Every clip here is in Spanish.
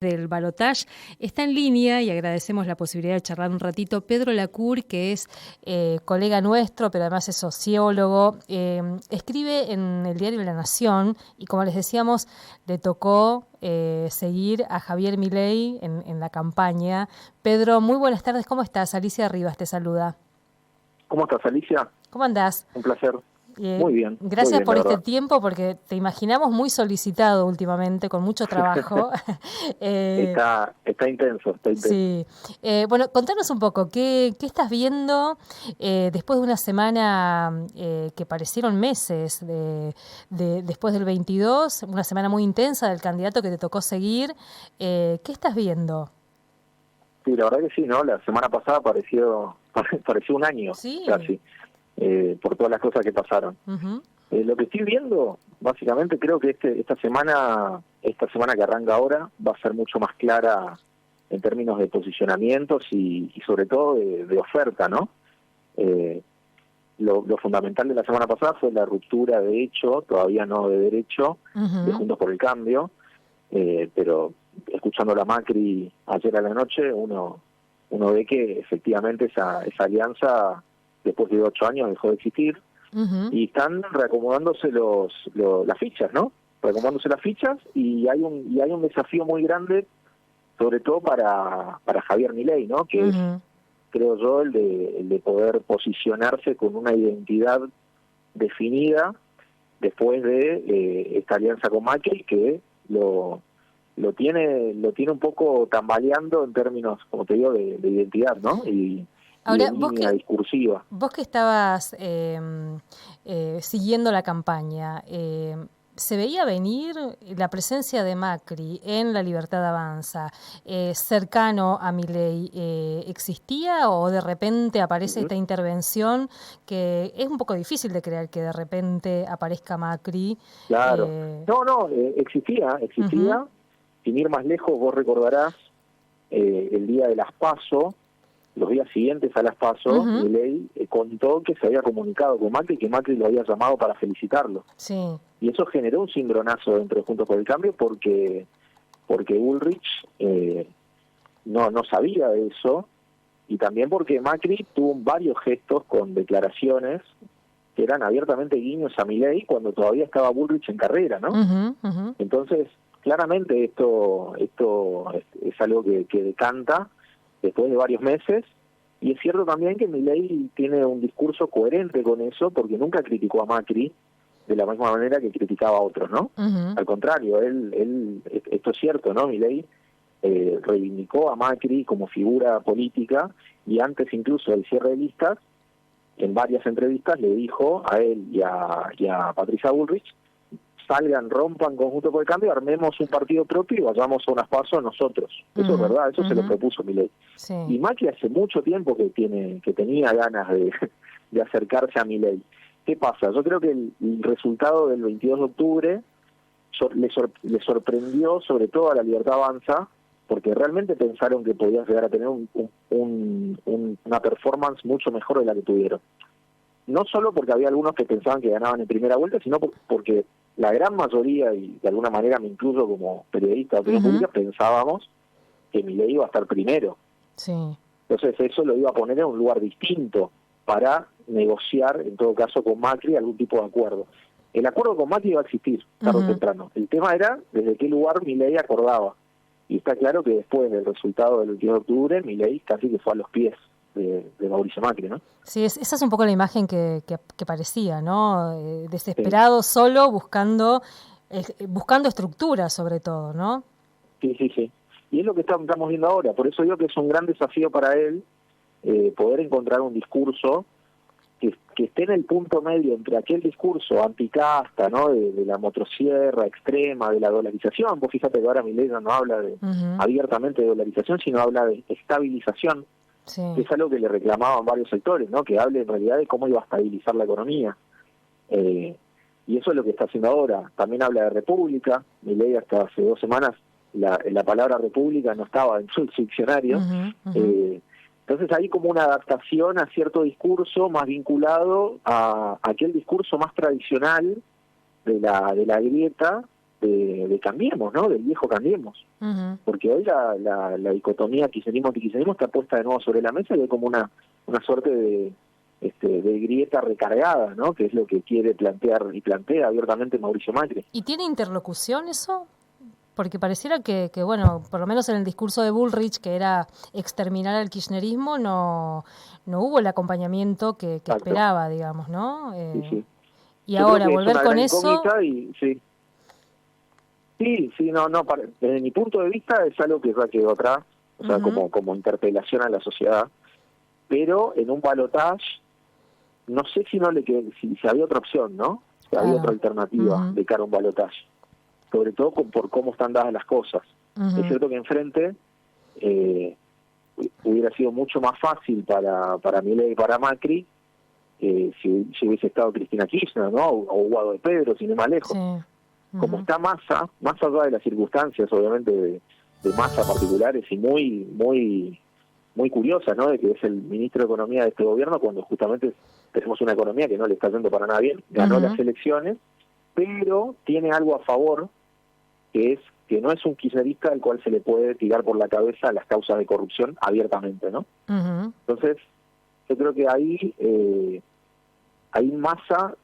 del balotaje. Está en línea y agradecemos la posibilidad de charlar un ratito. Pedro Lacour, que es colega nuestro, pero además es sociólogo, escribe en el diario La Nación y, como les decíamos, le tocó seguir a Javier Milei en la campaña. Pedro, muy buenas tardes, ¿cómo estás? Alicia Rivas te saluda. ¿Cómo estás, Alicia? ¿Cómo andás? Un placer. Muy bien. Gracias muy bien, por la este verdad. tiempo, porque te imaginamos muy solicitado últimamente, con mucho trabajo. Está intenso, está intenso. Sí. Bueno, contanos un poco, ¿qué estás viendo después de una semana que parecieron meses después del 22, una semana muy intensa del candidato que te tocó seguir? ¿Qué estás viendo? Sí, la verdad que sí, ¿no? La semana pasada pareció un año, Sí. casi, por todas las cosas que pasaron. Uh-huh. Lo que estoy viendo, básicamente, creo que esta semana que arranca ahora va a ser mucho más clara en términos de posicionamientos y sobre todo de oferta, ¿no? Lo fundamental de la semana pasada fue la ruptura de hecho, todavía no de derecho, Uh-huh. de Juntos por el Cambio, pero escuchando a Macri ayer a la noche, uno ve que efectivamente esa alianza, después de 8 años, dejó de existir. Uh-huh. Y están reacomodándose las fichas, ¿no? Reacomodándose las fichas y hay un desafío muy grande, sobre todo para Javier Milei, ¿no? Que es, Uh-huh. creo yo, el de poder posicionarse con una identidad definida después de esta alianza con Macri, que lo tiene un poco tambaleando en términos, como te digo, de identidad, ¿no? Y Ahora, de línea discursiva. vos que estabas siguiendo la campaña, ¿se veía venir la presencia de Macri en La Libertad Avanza, cercano a Milei? ¿Existía o de repente aparece esta intervención que es un poco difícil de creer que de repente aparezca Macri? Claro. No, existía. Uh-huh. Sin ir más lejos, vos recordarás el día de las PASO, los días siguientes a las PASO, Uh-huh. Milei contó que se había comunicado con Macri, que Macri lo había llamado para felicitarlo. Sí. Y eso generó un cimbronazo dentro de Juntos por el Cambio porque Bullrich no sabía de eso, y también porque Macri tuvo varios gestos con declaraciones que eran abiertamente guiños a Milei cuando todavía estaba Bullrich en carrera, ¿no? Uh-huh. Uh-huh. Entonces, claramente esto es algo que decanta después de varios meses, y es cierto también que Milei tiene un discurso coherente con eso, porque nunca criticó a Macri de la misma manera que criticaba a otros, ¿no? Uh-huh. Al contrario, esto es cierto, ¿no? Milei reivindicó a Macri como figura política, y antes incluso del cierre de listas, en varias entrevistas le dijo a él y a Patricia Bullrich: salgan, rompan Conjunto por el Cambio, armemos un partido propio y vayamos a unas PASO nosotros. Eso es verdad, eso se lo propuso Milei. Sí. Y Macri hace mucho tiempo que tenía ganas de acercarse a Milei. ¿Qué pasa? Yo creo que el resultado del 22 de octubre le sorprendió sobre todo a La Libertad Avanza, porque realmente pensaron que podía llegar a tener una performance mucho mejor de la que tuvieron. No solo porque había algunos que pensaban que ganaban en primera vuelta, sino porque la gran mayoría, y de alguna manera me incluyo como periodista de opinión pública, pensábamos que Milei iba a estar primero. Sí. Entonces eso lo iba a poner en un lugar distinto para negociar, en todo caso, con Macri algún tipo de acuerdo. El acuerdo con Macri iba a existir tarde o temprano. El tema era desde qué lugar Milei acordaba. Y está claro que después del resultado del 22 de octubre, Milei casi que fue a los pies de Mauricio Macri, ¿no? Sí, esa es un poco la imagen que parecía, ¿no? Desesperado, sí. Solo, buscando estructura, sobre todo, ¿no? Sí. Y es lo que estamos viendo ahora. Por eso digo que es un gran desafío para él poder encontrar un discurso que esté en el punto medio entre aquel discurso anticasta, ¿no? De la motosierra extrema, de la dolarización. Vos fíjate que ahora Milei no habla abiertamente de dolarización, sino habla de estabilización. Sí. Que es algo que le reclamaban varios sectores, ¿no? Que hable en realidad de cómo iba a estabilizar la economía. Y eso es lo que está haciendo ahora. También habla de república. Milei hasta hace 2 semanas la palabra república no estaba en su diccionario. Entonces hay como una adaptación a cierto discurso más vinculado a aquel discurso más tradicional de la grieta, de Cambiemos, ¿no? Del viejo Cambiemos. Porque hoy la dicotomía kirchnerismo-antikirchnerismo está puesta de nuevo sobre la mesa y hay como una suerte de grieta recargada, ¿no? Que es lo que quiere plantear y plantea abiertamente Mauricio Macri. ¿Y tiene interlocución eso? Porque pareciera que, bueno, por lo menos en el discurso de Bullrich, que era exterminar al kirchnerismo, no hubo el acompañamiento que esperaba, digamos, ¿no? Sí. Y yo ahora volver con eso... Sí, no, desde mi punto de vista es algo que ya quedó atrás, o sea, como interpelación a la sociedad, pero en un balotaje, no sé si había otra opción, ¿no? Si había otra alternativa de cara a un balotaje, sobre todo por cómo están dadas las cosas. Es cierto que enfrente hubiera sido mucho más fácil para Milei y para Macri si hubiese estado Cristina Kirchner, ¿no? O Guado de Pedro, sin ir más lejos. Sí. Como está Massa, más allá de las circunstancias, obviamente, de Massa particulares y muy curiosa, ¿no? De que es el ministro de Economía de este gobierno, cuando justamente tenemos una economía que no le está yendo para nada bien, ganó las elecciones, pero tiene algo a favor, que es que no es un kirchnerista al cual se le puede tirar por la cabeza las causas de corrupción abiertamente, ¿no? Entonces, yo creo que ahí Massa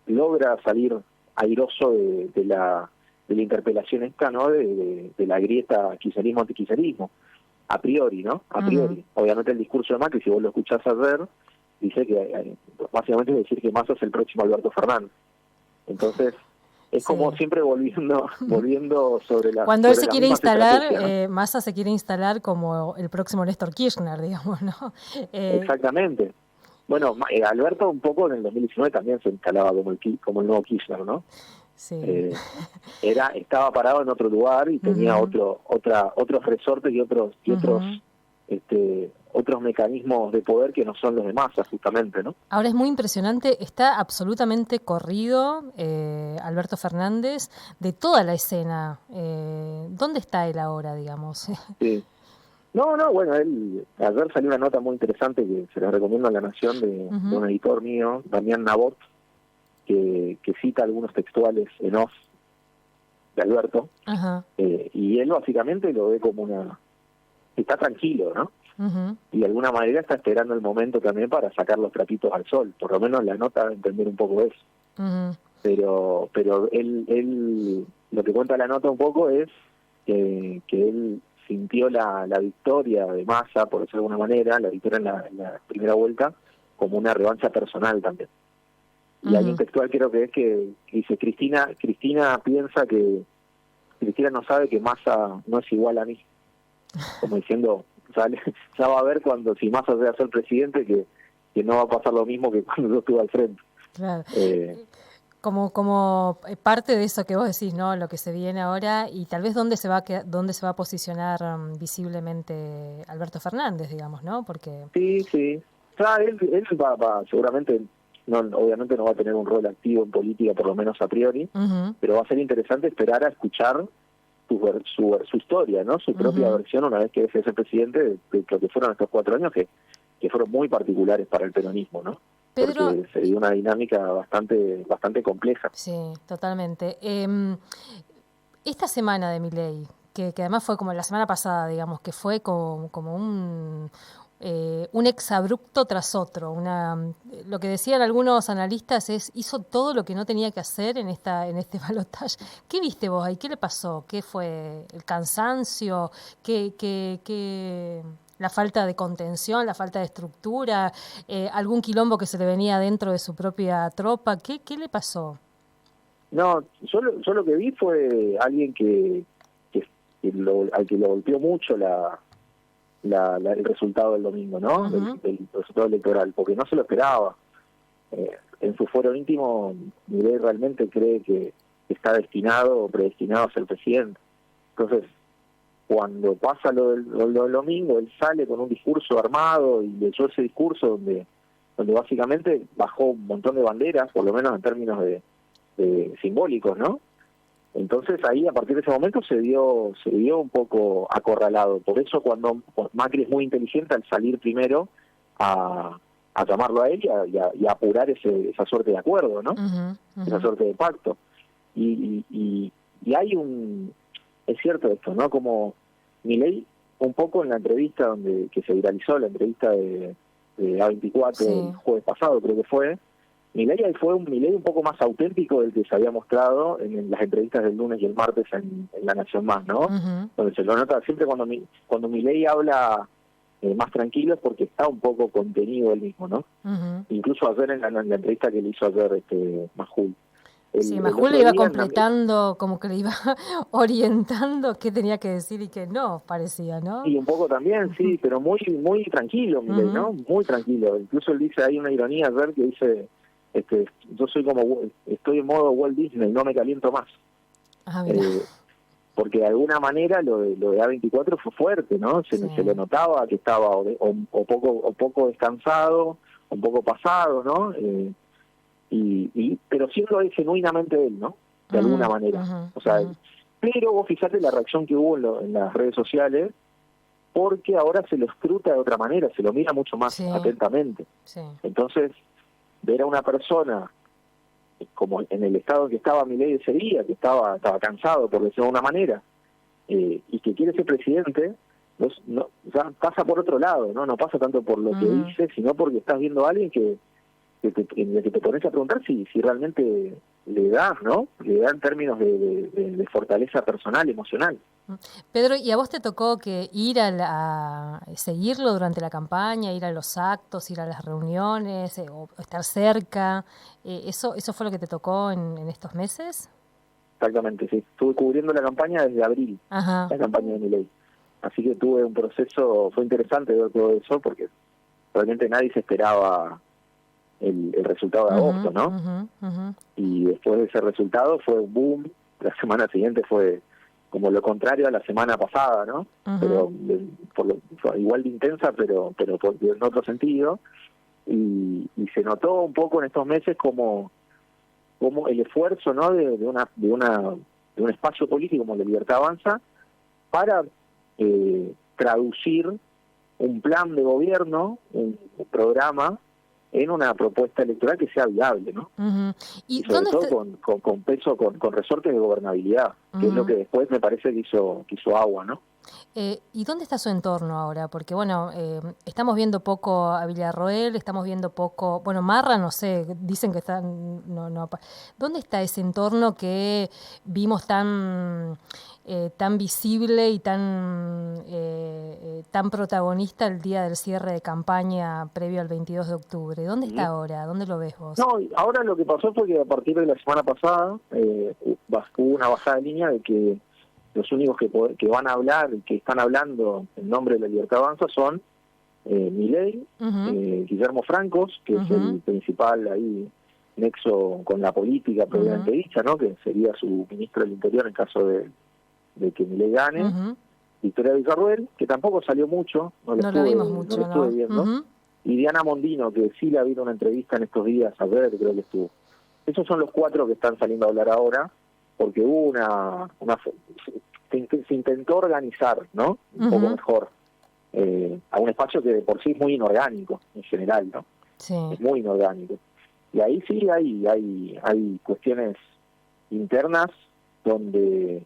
logra salir airoso de la interpelación esta, ¿no? De la grieta kirchnerismo-antikirchnerismo, a priori, ¿no? A priori. Obviamente el discurso de Macri, si vos lo escuchás ayer, dice que básicamente es decir que Massa es el próximo Alberto Fernández. Entonces, es como siempre volviendo sobre la... Cuando él se quiere instalar, ¿no? Massa se quiere instalar como el próximo Néstor Kirchner, digamos, ¿no? Exactamente. Bueno, Alberto un poco en el 2019 también se instalaba como el nuevo Kirchner, ¿no? Sí. Estaba parado en otro lugar y tenía otros resortes y otros mecanismos de poder que no son los de Massa, justamente, ¿no? Ahora es muy impresionante, está absolutamente corrido Alberto Fernández de toda la escena. ¿Dónde está él ahora, digamos? Sí. No, bueno, ayer salió una nota muy interesante que se la recomiendo a La Nación de un editor mío, Damián Nabot, que cita algunos textuales en off de Alberto, y él básicamente lo ve como está tranquilo, ¿no? Y de alguna manera está esperando el momento también para sacar los trapitos al sol, por lo menos la nota de entender un poco eso. Pero él lo que cuenta la nota un poco es que él sintió la victoria de Massa, por decirlo de alguna manera, la victoria en la primera vuelta, como una revancha personal también. Y hay un textual, creo que es que dice, Cristina piensa que Cristina no sabe que Massa no es igual a mí. Como diciendo, ya va a ver si Massa llega a ser presidente que no va a pasar lo mismo que cuando yo estuve al frente. Claro. Como parte de eso que vos decís, ¿no? Lo que se viene ahora y tal vez dónde se va a posicionar visiblemente Alberto Fernández, digamos, ¿no? Porque sí. Claro, él va seguramente, obviamente no va a tener un rol activo en política, por lo menos a priori, pero va a ser interesante esperar a escuchar su historia, ¿no? Su propia versión una vez que es el presidente de lo que fueron estos 4 años que fueron muy particulares para el peronismo, ¿no? Pedro, porque se dio una dinámica bastante compleja. Sí, totalmente. Esta semana de Milei, que además fue como la semana pasada, digamos, que fue como un exabrupto tras otro. Lo que decían algunos analistas hizo todo lo que no tenía que hacer en este balotaje. ¿Qué viste vos ahí? ¿Qué le pasó? ¿Qué fue? ¿El cansancio? ¿La falta de contención? ¿La falta de estructura? ¿Algún quilombo que se le venía dentro de su propia tropa? ¿Qué le pasó? No, yo lo que vi fue alguien al que lo golpeó mucho el resultado del domingo, ¿no? Del resultado electoral, porque no se lo esperaba. En su fuero íntimo, Milei realmente cree que está destinado o predestinado a ser presidente. Entonces, cuando pasa lo del domingo, él sale con un discurso armado y leyó ese discurso donde básicamente bajó un montón de banderas, por lo menos en términos de simbólicos, ¿no? Entonces ahí a partir de ese momento se vio un poco acorralado. Por eso cuando Macri es muy inteligente al salir primero a llamarlo a él y a apurar esa suerte de acuerdo, ¿no? Esa suerte de pacto. y hay es cierto esto, ¿no? Como Milei, un poco en la entrevista que se viralizó, la entrevista de A24 Sí. el jueves pasado, creo que fue, Milei ahí fue un Milei un poco más auténtico del que se había mostrado en las entrevistas del lunes y el martes en La Nación Más, ¿no? Ujú. Donde se lo nota siempre cuando Milei habla más tranquilo es porque está un poco contenido él mismo, ¿no? Ujú. Incluso ayer en la entrevista que le hizo ayer Majul. Sí, El Majul le otro iba día completando, como que le iba orientando qué tenía que decir y qué no, parecía, ¿no? y un poco también, sí, pero muy muy tranquilo, Milei, ¿no? Ujú. Muy tranquilo. Incluso él dice, hay una ironía ayer que dice, yo soy estoy en modo Walt Disney, no me caliento más. Ah, mira. Porque de alguna manera lo de A24 fue fuerte, ¿no? Se Sí. le notaba que estaba o poco descansado, un poco pasado, ¿no? Pero siendo él genuinamente él, ¿no? De alguna Ujú, manera. ujú, O sea, ujú. pero vos fijate la reacción que hubo en las redes sociales, porque ahora se lo escruta de otra manera, se lo mira mucho más Sí, atentamente. sí. Entonces, ver a una persona como en el estado en que estaba Milei ese día, que estaba cansado, por decirlo de una manera, y que quiere ser presidente, ya pasa por otro lado, no pasa tanto por lo que Ujú. dice, sino porque estás viendo a alguien en el que te pones a preguntar si realmente le da, ¿no? Le da en términos de fortaleza personal, emocional. Pedro, ¿y a vos te tocó que ir a seguirlo durante la campaña, ir a los actos, ir a las reuniones, o estar cerca? ¿Eso fue lo que te tocó en estos meses? Exactamente, sí. Estuve cubriendo la campaña desde abril, Ajá. la campaña de Milei. Así que tuve un proceso, fue interesante ver todo eso, porque realmente nadie se esperaba el resultado de agosto, Ujú, ¿no? ujú, ujú. Y después de ese resultado fue un boom. La semana siguiente fue como lo contrario a la semana pasada, ¿no? Ujú. Pero fue igual de intensa, pero en otro sentido. Y se notó un poco en estos meses como el esfuerzo, ¿no? De un espacio político como la Libertad Avanza para traducir un plan de gobierno, un programa en una propuesta electoral que sea viable, ¿no? Ujú. Y ¿Y sobre dónde todo está? con peso, con resortes de gobernabilidad, que es lo Ujú. que después me parece que hizo agua, ¿no? ¿Y dónde está su entorno ahora? Porque, bueno, estamos viendo poco a Villarroel, estamos viendo poco, bueno, Marra, no sé, dicen que están, no, ¿dónde está ese entorno que vimos tan visible y tan protagonista el día del cierre de campaña previo al 22 de octubre? ¿Dónde está Ujú. ahora? ¿Dónde lo ves vos? No, ahora lo que pasó fue que a partir de la semana pasada hubo una bajada de línea de que los únicos que van a hablar, que están hablando en nombre de la Libertad Avanza son Milei, Ujú, Guillermo Francos, que es ujú, el principal ahí nexo con la política ujú, previamente dicha, ¿no? Que sería su ministro del Interior en caso de que Milei gane. ujú. Victoria Villarruel, que tampoco salió mucho, No la vimos no la mucho, estuve ¿no? viendo, Ujú, y Diana Mondino, que sí la vi en una entrevista en estos días, a ver, creo que estuvo. Esos son los cuatro que están saliendo a hablar ahora, porque hubo se intentó organizar, ¿no? Un poco ujú. mejor, a un espacio que de por sí es muy inorgánico, en general, ¿no? Sí. Es muy inorgánico. Y ahí sí hay cuestiones internas donde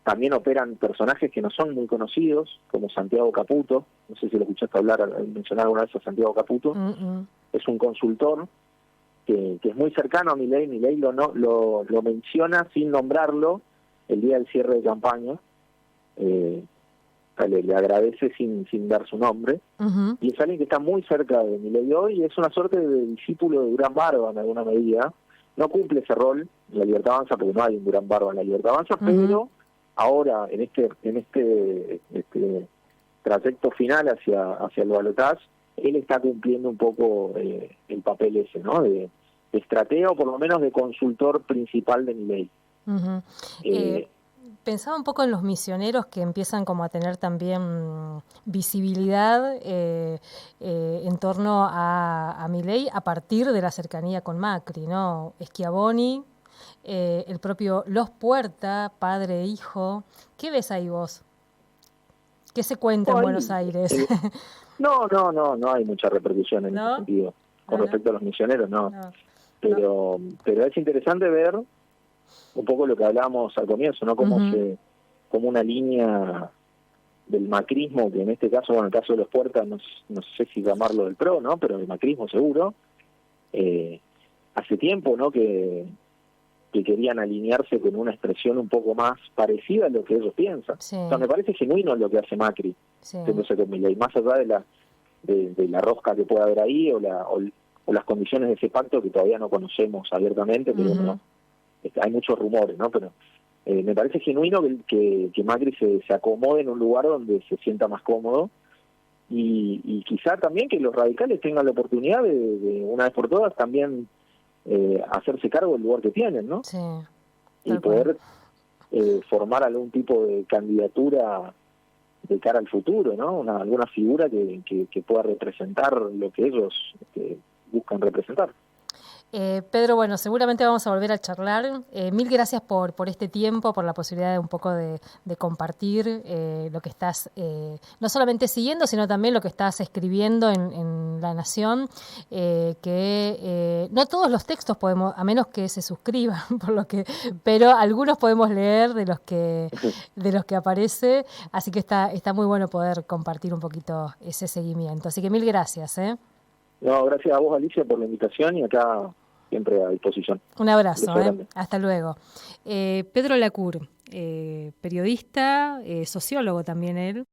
también operan personajes que no son muy conocidos, como Santiago Caputo. No sé si lo escuchaste hablar, mencionar alguna vez a Santiago Caputo. Mm, mm. Es un consultor que es muy cercano a Milei. Milei lo menciona sin nombrarlo el día del cierre de campaña. Le agradece sin dar su nombre. Ujú, Y es alguien que está muy cerca de Milei hoy y es una suerte de discípulo de Durán Barba en alguna medida. No cumple ese rol en la Libertad Avanza porque no hay un Durán Barba en la Libertad Avanza, ujú, pero ahora en este trayecto final hacia el balotaje, él está cumpliendo un poco el papel ese, ¿no? De estratega o por lo menos de consultor principal de Milei. ujú. Eh, Pensaba un poco en los misioneros que empiezan como a tener también visibilidad en torno a Milei a partir de la cercanía con Macri, ¿no? Schiavoni, el propio Los Puerta, padre e hijo. ¿Qué ves ahí vos? ¿Qué se cuenta no, en Buenos Aires? no hay mucha repercusión en ese ¿No? sentido. Con No, no, respecto a los misioneros, no. no, no. Pero es interesante ver un poco lo que hablábamos al comienzo, ¿no? Como como una línea del macrismo, que en este caso, bueno, en el caso de los Puertas, no sé si llamarlo del PRO, ¿no? Pero el macrismo seguro, hace tiempo, ¿no? Que querían alinearse con una expresión un poco más parecida a lo que ellos piensan. Sí. O sea, me parece genuino lo que hace Macri, Sí. entonces con Milei, más allá de la rosca que pueda haber ahí o las condiciones de ese pacto que todavía no conocemos abiertamente, pero bueno, hay muchos rumores, ¿no? Pero me parece genuino que Macri se acomode en un lugar donde se sienta más cómodo y quizá también que los radicales tengan la oportunidad de una vez por todas también hacerse cargo del lugar que tienen, ¿no? Sí, y poder formar algún tipo de candidatura de cara al futuro, ¿no? Alguna figura que pueda representar lo que ellos buscan representar. Pedro, bueno, seguramente vamos a volver a charlar. Mil gracias por este tiempo, por la posibilidad de un poco de compartir lo que estás no solamente siguiendo, sino también lo que estás escribiendo en La Nación, que no todos los textos podemos, a menos que se suscriban, pero algunos podemos leer de los que aparece, así que está muy bueno poder compartir un poquito ese seguimiento. Así que mil gracias. No, gracias a vos, Alicia, por la invitación y acá siempre a disposición. Un abrazo, hasta luego. Pedro Lacour, periodista, sociólogo también él.